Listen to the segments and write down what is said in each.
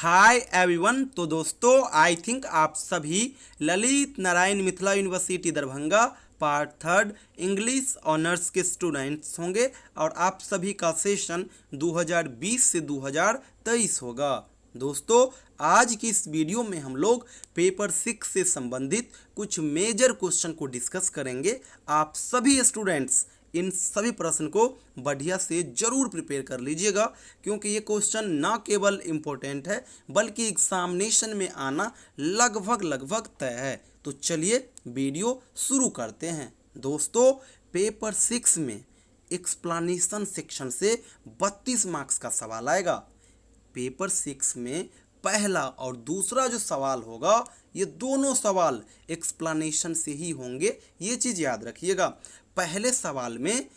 Hi everyone. तो दोस्तों I think आप सभी Lalit Narayan Mithila university Darbhanga part third English honours के स्टूडेंट्स होंगे और आप सभी का सेशन 2020 से 2023 होगा। दोस्तों आज की इस वीडियो में हम लोग पेपर 6 से संबंधित कुछ मेजर क्वेश्चन को डिस्कस करेंगे। आप सभी स्टूडेंट्स इन सभी प्रश्न को बढ़िया से जरूर प्रिपेयर कर लीजिएगा, क्योंकि ये क्वेश्चन ना केवल इम्पोर्टेंट है बल्कि एग्जामिनेशन में आना लगभग तय है। तो चलिए वीडियो शुरू करते हैं। दोस्तों पेपर 6 में एक्सप्लेनेशन सेक्शन से 32 मार्क्स का सवाल आएगा। पेपर 6 में पहला और दूसरा जो सवाल होगा ये दोनों सवाल एक्सप्लेनेशन से ही होंगे, ये चीज़ याद रखिएगा। पहले सवाल में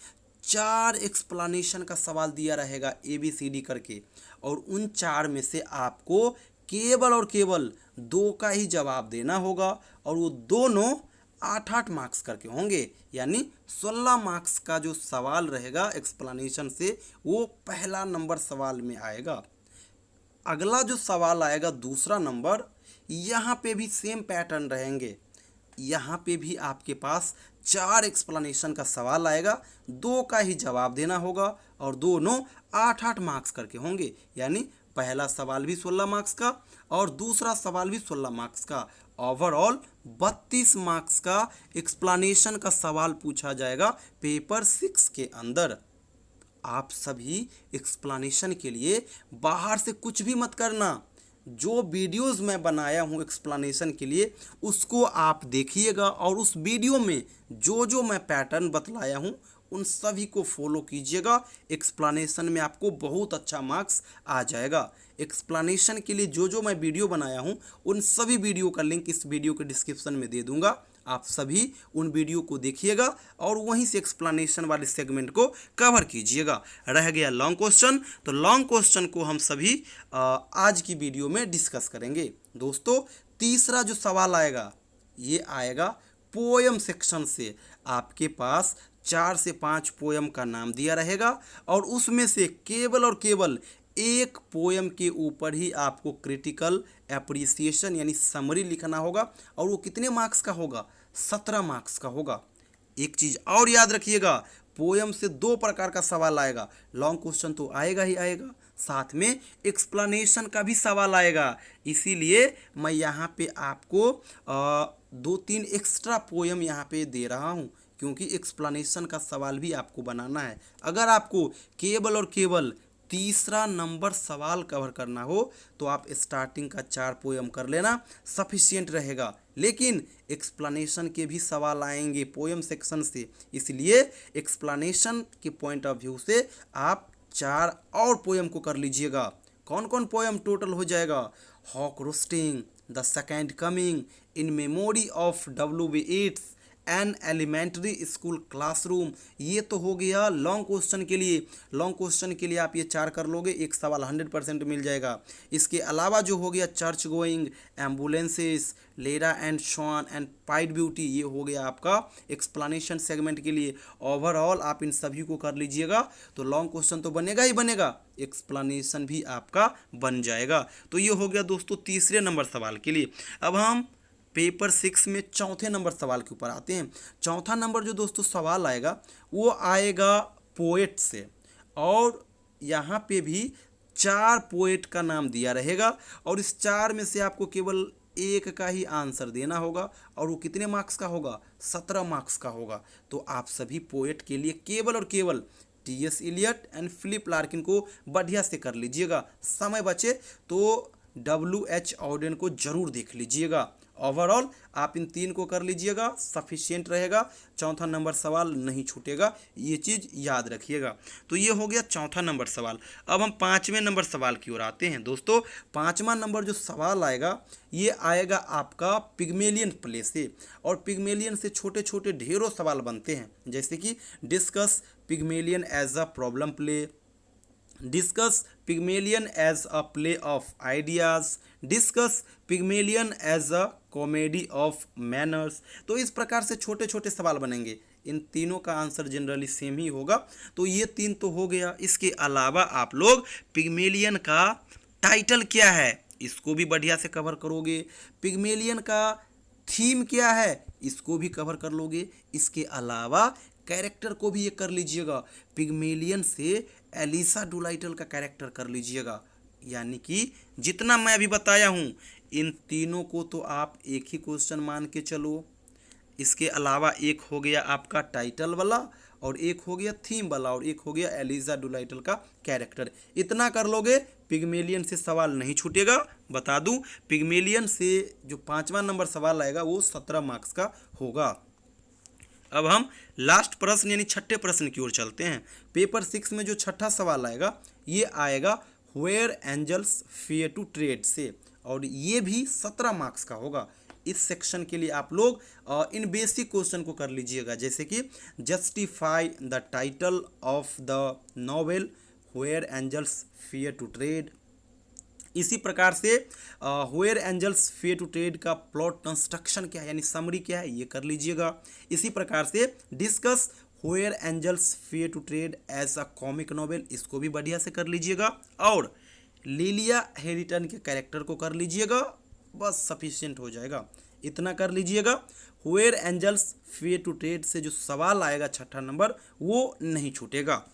4 एक्सप्लेनेशन का सवाल दिया रहेगा ABCD करके, और उन 4 में से आपको केवल और केवल 2 का ही जवाब देना होगा, और वो दोनों 8-8 मार्क्स करके होंगे, यानी 16 मार्क्स का जो सवाल रहेगा एक्सप्लेनेशन से वो पहला नंबर सवाल में आएगा। अगला जो सवाल आएगा दूसरा नंबर, यहाँ पे भी सेम पैटर्न रहेंगे। यहाँ पे भी आपके पास 4 एक्सप्लेनेशन का सवाल आएगा, 2 का ही जवाब देना होगा, और दोनों 8-8 मार्क्स करके होंगे, यानी पहला सवाल भी 16 मार्क्स का और दूसरा सवाल भी 16 मार्क्स का। ओवरऑल 32 मार्क्स का एक्सप्लेनेशन का सवाल पूछा जाएगा पेपर 6 के अंदर। आप सभी एक्सप्लेनेशन के लिए बाहर से कुछ भी मत करना। जो वीडियोस मैं बनाया हूँ एक्सप्लेनेशन के लिए उसको आप देखिएगा, और उस वीडियो में जो जो मैं पैटर्न बतलाया हूँ उन सभी को फॉलो कीजिएगा। एक्सप्लेनेशन में आपको बहुत अच्छा मार्क्स आ जाएगा। एक्सप्लेनेशन के लिए जो जो मैं वीडियो बनाया हूँ उन सभी वीडियो का लिंक इस वीडियो के डिस्क्रिप्शन में दे दूंगा। आप सभी उन वीडियो को देखिएगा और वहीं से एक्सप्लेनेशन वाले सेगमेंट को कवर कीजिएगा। रह गया लॉन्ग क्वेश्चन, तो लॉन्ग क्वेश्चन को हम सभी आज की वीडियो में डिस्कस करेंगे। दोस्तों तीसरा जो सवाल आएगा ये आएगा पोएम सेक्शन से। आपके पास 4 से 5 पोएम का नाम दिया रहेगा, और उसमें से केवल और केवल एक पोएम के ऊपर ही आपको क्रिटिकल एप्रिसिएशन यानी समरी लिखना होगा, और वो कितने मार्क्स का होगा? 17 मार्क्स का होगा। एक चीज़ और याद रखिएगा, पोएम से 2 प्रकार का सवाल आएगा। लॉन्ग क्वेश्चन तो आएगा ही आएगा, साथ में एक्सप्लेनेशन का भी सवाल आएगा। इसीलिए मैं यहाँ पे आपको 2-3 एक्स्ट्रा पोएम यहाँ पे दे रहा हूँ, क्योंकि एक्सप्लेनेशन का सवाल भी आपको बनाना है। अगर आपको केवल और केवल तीसरा नंबर सवाल कवर करना हो तो आप स्टार्टिंग का 4 पोएम कर लेना, सफिशिएंट रहेगा। लेकिन एक्सप्लेनेशन के भी सवाल आएंगे पोएम सेक्शन से, इसलिए एक्सप्लेनेशन के पॉइंट ऑफ व्यू से आप 4 और पोएम को कर लीजिएगा। कौन कौन पोएम टोटल हो जाएगा? Hawk roosting, the second coming, in memory of W.B. Yeats, an elementary school classroom. ये तो हो गया लॉन्ग क्वेश्चन के लिए। लॉन्ग क्वेश्चन के लिए आप ये 4 कर लोगे, एक सवाल 100% मिल जाएगा। इसके अलावा जो हो गया चर्च गोइंग, एम्बुलेंसेस, लेरा एंड शॉन एंड पाइट ब्यूटी, ये हो गया आपका एक्सप्लेनेशन सेगमेंट के लिए। ओवरऑल आप इन सभी को कर लीजिएगा तो लॉन्ग क्वेश्चन तो बनेगा ही बनेगा, एक्सप्लेनेशन भी आपका बन जाएगा। तो ये हो गया दोस्तों तीसरे नंबर सवाल के लिए। अब हम पेपर 6 में चौथे नंबर सवाल के ऊपर आते हैं। चौथा नंबर जो दोस्तों सवाल आएगा वो आएगा पोएट से, और यहाँ पे भी 4 पोएट का नाम दिया रहेगा, और इस 4 में से आपको केवल एक का ही आंसर देना होगा, और वो कितने मार्क्स का होगा? 17 मार्क्स का होगा। तो आप सभी पोएट के लिए केवल और केवल T.S. Elliot and Philip Larkin को बढ़िया से कर लीजिएगा। समय बचे तो W.H. ऑडेन को जरूर देख लीजिएगा। ओवरऑल आप इन 3 को कर लीजिएगा, सफिशिएंट रहेगा, चौथा नंबर सवाल नहीं छूटेगा, ये चीज़ याद रखिएगा। तो ये हो गया चौथा नंबर सवाल। अब हम 5वें नंबर सवाल की ओर आते हैं। दोस्तों 5वां नंबर जो सवाल आएगा ये आएगा आपका पिग्मेलियन प्ले से, और पिग्मेलियन से छोटे छोटे ढेरों सवाल बनते हैं, जैसे कि discuss Pygmalion as a problem play, discuss Pygmalion as a play of ideas, discuss Pygmalion as a comedy of manners. तो इस प्रकार से छोटे छोटे सवाल बनेंगे। इन तीनों का आंसर जनरली सेम ही होगा। तो ये 3 तो हो गया। इसके अलावा आप लोग पिग्मेलियन का टाइटल क्या है इसको भी बढ़िया से कवर करोगे। पिग्मेलियन का थीम क्या है, इसको भी कवर कर लोगे। इसके अलावा कैरेक्टर को भी ये कर लीजिएगा, पिग्मेलियन से एलिसा डुलाइटल का कैरेक्टर कर लीजिएगा। यानी कि जितना मैं अभी बताया हूँ इन तीनों को तो आप एक ही क्वेश्चन मान के चलो। इसके अलावा एक हो गया आपका टाइटल वाला, और एक हो गया थीम वाला, और एक हो गया एलिजा डुलाइटल का कैरेक्टर। इतना कर लोगे पिग्मेलियन से सवाल नहीं छूटेगा। बता दूं, पिग्मेलियन से जो 5वां नंबर सवाल आएगा वो 17 मार्क्स का होगा। अब हम लास्ट प्रश्न यानी छठे प्रश्न की ओर चलते हैं। पेपर 6 में जो छठा सवाल आएगा ये आएगा where angels fear to tread से, और ये भी 17 मार्क्स का होगा। इस सेक्शन के लिए आप लोग इन बेसिक क्वेश्चन को कर लीजिएगा, जैसे कि justify the title of the novel where angels fear to tread. इसी प्रकार से where angels fear to tread का प्लॉट कंस्ट्रक्शन क्या है यानी समरी क्या है ये कर लीजिएगा। इसी प्रकार से discuss where angels fear to tread as a comic novel, इसको भी बढ़िया से कर लीजिएगा। और लिलिया हेरिटन के कैरेक्टर को कर लीजिएगा, बस सफिशिएंट हो जाएगा। इतना कर लीजिएगा। Where angels fear to tread से जो सवाल आएगा छठा नंबर वो नहीं छूटेगा।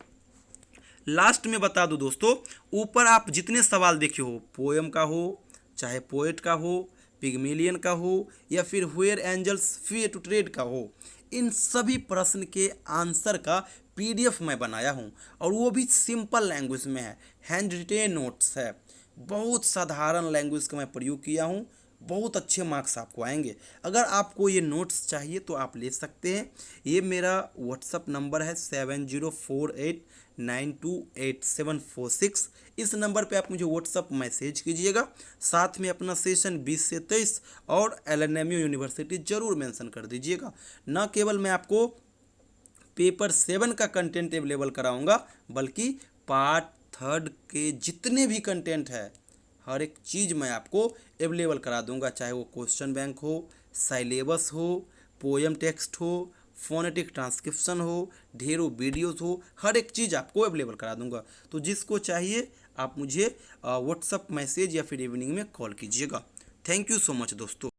लास्ट में बता दूं दोस्तों, ऊपर आप जितने सवाल देखे हो, पोएम का हो चाहे पोएट का हो, पिग्मेलियन का हो या फिर where angels fear to tread का हो, इन सभी प्रश्न के आंसर का पीडीएफ मैं बनाया हूं, और वो भी सिंपल लैंग्वेज में है, हैंड रिटेन नोट्स है। बहुत साधारण लैंग्वेज का मैं प्रयोग किया हूं, बहुत अच्छे मार्क्स आपको आएंगे। अगर आपको ये नोट्स चाहिए तो आप ले सकते हैं। ये मेरा व्हाट्सअप नंबर है 7048928746। इस नंबर पे आप मुझे व्हाट्सअप मैसेज कीजिएगा। साथ में अपना सेशन 20 से 23 और LNMU यूनिवर्सिटी ज़रूर मेंशन कर दीजिएगा। न केवल मैं आपको पेपर 7 का कंटेंट अवेलेबल कराऊंगा, बल्कि पार्ट 3 के जितने भी कंटेंट है हर एक चीज़ मैं आपको अवेलेबल करा दूंगा, चाहे वो क्वेश्चन बैंक हो, साइलेबस हो, पोएम टेक्स्ट हो, फोनेटिक ट्रांसक्रिप्शन हो, ढेरों वीडियोस हो, हर एक चीज़ आपको अवेलेबल करा दूंगा। तो जिसको चाहिए आप मुझे व्हाट्सअप मैसेज या फिर इवनिंग में कॉल कीजिएगा। थैंक यू सो मच दोस्तों।